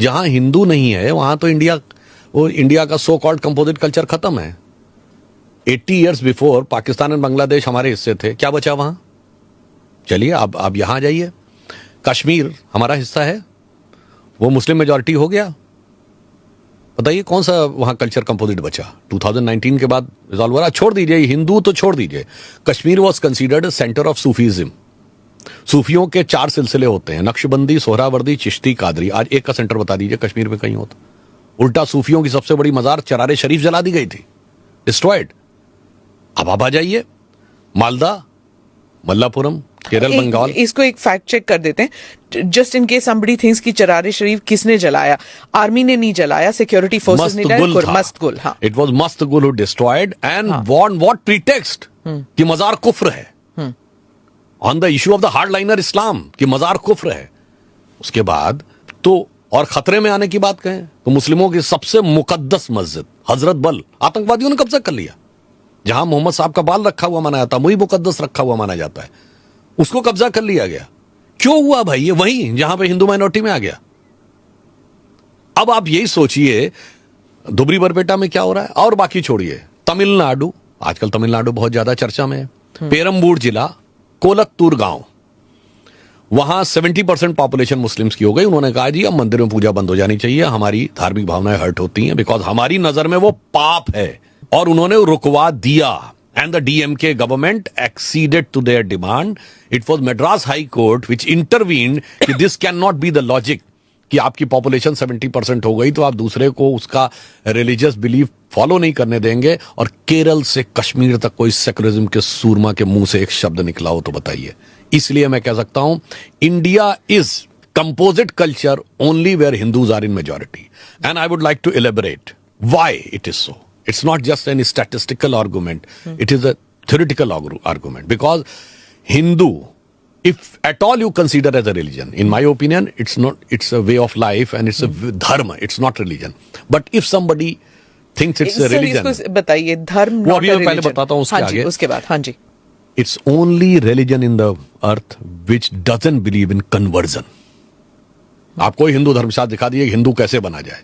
जहां हिंदू नहीं है वहां तो इंडिया का सो कॉल्ड कंपोजिट कल्चर खत्म है। 80 इयर्स बिफोर पाकिस्तान और बांग्लादेश हमारे हिस्से थे, क्या बचा वहां? चलिए अब यहां जाइए, कश्मीर हमारा हिस्सा है, वो मुस्लिम मेजॉरिटी हो गया। बताइए कौन सा वहां कल्चर कंपोजिट बचा? 2019 के बाद रिजॉल्व हो रहा। छोड़ दीजिए हिंदू तो छोड़ दीजिए, Kashmir was considered centre of Sufism. सूफियों के 4 सिलसिले होते हैं, नक्शबंदी, सोहरावर्दी, चिश्ती, कादरी। आज एक का सेंटर बता दीजिए कश्मीर में कहीं होता? उल्टा सूफियों की सबसे बड़ी मजार चरारे शरीफ जला दी गई थी, डिस्ट्रॉयड। अब आप आ जाइए मालदा, मल्लापुरम, केरल, बंगाल। इसको एक फैक्ट चेक कर देते हैं, just in case somebody thinks कि चरारे शरीफ किसने जलाया। आर्मी ने नहीं जलाया, सिक्योरिटी फोर्सेस ने जलाया। मस्तगुल, हाँ, it was Mastgul who destroyed and on what pretext कि मजार कुफ्र है, on the issue of the hardliner Islam कि मजार कुफ्र है। उसके बाद तो और खतरे में आने की बात कहें तो मुस्लिमों की सबसे मुकद्दस मस्जिद हजरत बल आतंकवादियों ने कब्जा कर लिया। जहां मोहम्मद साहब का बाल रखा हुआ माना जाता, वही मुकद्दस रखा हुआ माना जाता है, उसको कब्जा कर लिया गया। क्यों हुआ भाई? ये वही जहां पे हिंदू माइनॉरिटी में आ गया। अब आप यही सोचिए धुबरी बरपेटा में क्या हो रहा है, और बाकी छोड़िए तमिलनाडु, आजकल तमिलनाडु बहुत ज्यादा चर्चा में है। पेरम्बूर जिला, कोलत्तूर गांव, वहां 70% पॉपुलेशन मुस्लिम्स की हो गई। उन्होंने कहा जी अब मंदिरों में पूजा बंद हो जानी चाहिए, हमारी धार्मिक भावनाएं हर्ट होती हैं, बिकॉज हमारी नजर में वो पाप है। और उन्होंने रुकवा दिया and the DMK government acceded to their demand. It was Madras high court which intervened कि this can not be the logic कि आपकी पॉपुलेशन 70% हो गई तो आप दूसरे को उसका रिलीजियस बिलीफ फॉलो नहीं करने देंगे। और केरल से कश्मीर तक कोई सेकुलरिज्म के सूरमा के मुंह से एक शब्द निकला हो तो बताइए। इसलिए मैं कह सकता हूं India is composite culture only where Hindus are in majority. And I would like to elaborate why it is so. It's not just any statistical argument. It is a theoretical argument. Because Hindu, if at all you consider as a religion, in my opinion, it's a way of life and it's a dharma. It's not religion. But if somebody thinks it's a religion, इसको बताइए धर्म वो अभी मैं पहले बताता हूँ उसके आगे। उसके बाद हाँ जी, It's only religion in the earth which doesn't believe in conversion. आप कोई हिंदू धर्मशास्त्र दिखा दिए हिंदू कैसे बना जाए,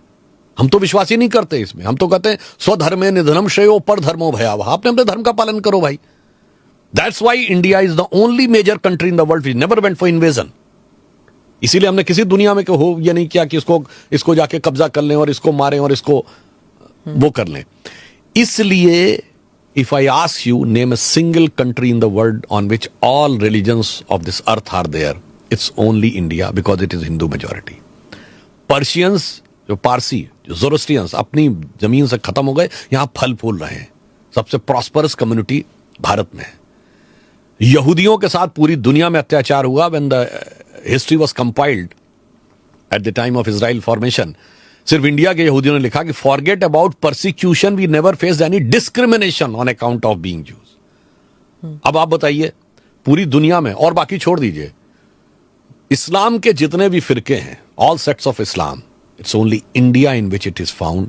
हम तो विश्वास ही नहीं करते इसमें। हम तो कहते हैं स्वधर्मे निधनम श्रेयो पर धर्मो भयावह। आपने अपने धर्म का पालन करो भाई। That's why India is the only major country in the world which never went for invasion. इसीलिए हमने किसी दुनिया में हो ये नहीं किया कि इसको जाके कब्जा कर लें और इसको मारें और इसको वो कर लें। इसलिए if I ask you name a single country in the world on which all religions of this earth are there, it's only India because it is Hindu majority. Persians, जो पारसी, जो ज़ोरोस्ट्रियंस अपनी जमीन से खत्म हो गए, यहां फल फूल रहे हैं। सबसे प्रॉस्परस कम्युनिटी भारत में है। यहूदियों के साथ पूरी दुनिया में अत्याचार हुआ when the history was compiled at the time of Israel formation. सिर्फ इंडिया के यहूदियों ने लिखा कि forget about persecution, we never faced any discrimination on account of being Jews. अब आप बताइए पूरी दुनिया में, और बाकी छोड़ दीजिए, इस्लाम के जितने भी फिरके हैं, all sects of Islam, it's only India in which it is found.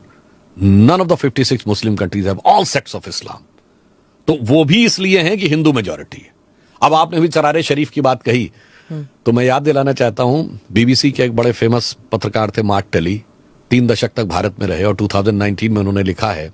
None of the 56 Muslim countries have all sects of Islam. तो वो भी इसलिए हैं कि हिंदू मेजॉरिटी है। अब आपने भी चरारे शरीफ की बात कही तो मैं याद दिलाना चाहता हूं, बीबीसी के एक बड़े फेमस पत्रकार थे मार्क टेली, 3 दशक तक भारत में रहे और 2019 में उन्होंने लिखा है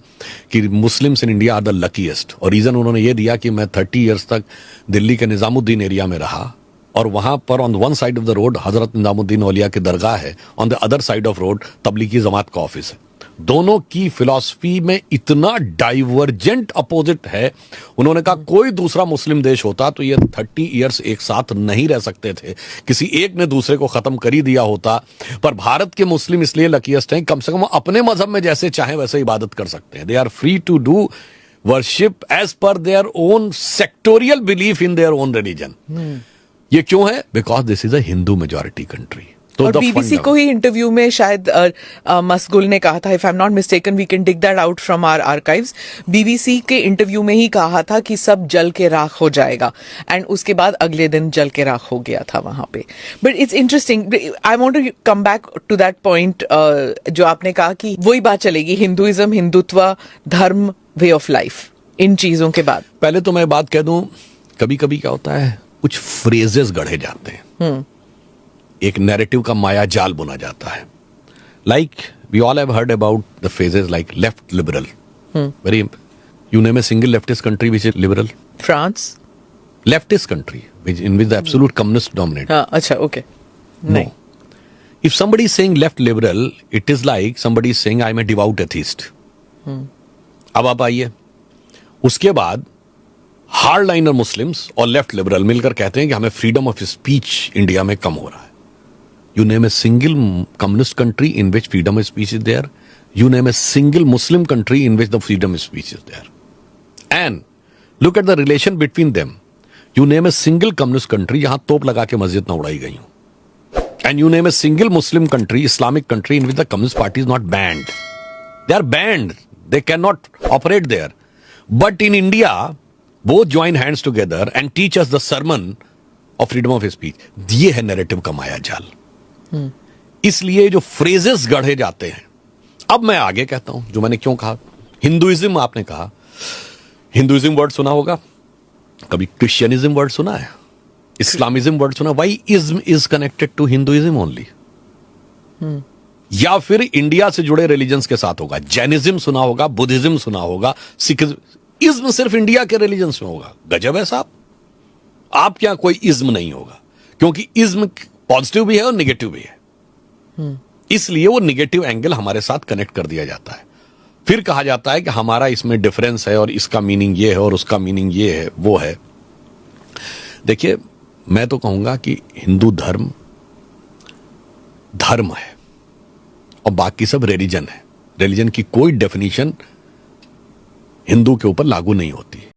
कि Muslims in India are the luckiest. और रीजन उन्होंने ये दिया कि मैं 30 ईयर्स तक दिल्ली के निजामुद्दीन एरिया में रहा और वहां पर on one side of the road Hazrat Nizamuddin Auliya की दरगाह है, on the other side of road Tablighi Jamaat का ऑफिस है। दोनों की फिलॉसफी में इतना डाइवर्जेंट अपोजिट है। उन्होंने कहा कोई दूसरा मुस्लिम देश होता तो ये 30 इयर्स एक साथ नहीं रह सकते थे, किसी एक ने दूसरे को खत्म कर ही दिया होता। पर भारत के मुस्लिम इसलिए लकीएस्ट हैं, कम से कम अपने मजहब में जैसे चाहे वैसे इबादत कर सकते हैं। They are free to do worship as per their own sectorial belief in their own religion. ये क्यों है? Because this is a Hindu majority country. तो और बीबीसी को ही इंटरव्यू में शायद मसगुल ने कहा था, if I am not mistaken we can dig that out from our archives, BBC के इंटरव्यू में ही कहा था कि सब जल के राख हो जाएगा, एंड उसके बाद अगले दिन जल के राख हो गया था वहां पे। But it's interesting, I want to come back to that point जो आपने कहा कि वही बात चलेगी, हिंदुइज्म, हिंदुत्व, धर्म, वे ऑफ लाइफ, इन चीजों के बाद। पहले तो मैं बात कह दूं, कभी कभी क्या होता है कुछ फ्रेजेस गढ़े जाते हैं, एक नैरेटिव का माया जाल बुना जाता है। Like we all have heard about the phrases like left liberal. Very. You name a single leftist country which is liberal. France. Leftist country in which the absolute communist dominate. हाँ अच्छा okay. No. If somebody is saying left liberal, it is like somebody is saying I am a devout atheist. अब आप आइए, उसके बाद hard liner Muslims और left liberal मिलकर कहते हैं कि हमें फ्रीडम ऑफ स्पीच इंडिया में कम हो रहा है. You name a single communist country in which freedom of speech is there. You name a single Muslim country in which the freedom of speech is there. And look at the relation between them. You name a single communist country जहां तोप लगा के मस्जिद ना उड़ाई गई हो. And you name a single Muslim country, Islamic country in which the Communist Party is not banned. They are banned. They cannot operate there. But in India, both join hands together and teach us the sermon of freedom of speech. ये है narrative का माया जाल. इसलिए जो phrases गढ़े जाते हैं, अब मैं आगे कहता हूं जो मैंने क्यों कहा. हिंदुइज्म आपने कहा, हिंदुइज्म वर्ड सुना होगा, कभी क्रिश्चियनिज्म वर्ड सुना है, इस्लामिज्म वर्ड सुना. Why ism is connected to Hinduism only. या फिर इंडिया से जुड़े रिलीजन्स के साथ होगा. जैनिज्म सुना होगा, बुद्धिज्म सुना होगा, सिखिज्म. इज्म सिर्फ इंडिया के रिलीजन्स में होगा. गजब है साहब, आप क्या कोई इज्म नहीं होगा, क्योंकि इज्म पॉजिटिव भी है और निगेटिव भी है. इसलिए वो निगेटिव एंगल हमारे साथ कनेक्ट कर दिया जाता है. फिर कहा जाता है कि हमारा इसमें डिफरेंस है और इसका मीनिंग ये है और उसका मीनिंग ये है, वो है. देखिए, मैं तो कहूंगा कि हिंदू धर्म धर्म है और बाकी सब रिलीजन है. रिलीजन की कोई डेफिनेशन हिंदू के ऊपर लागू नहीं होती.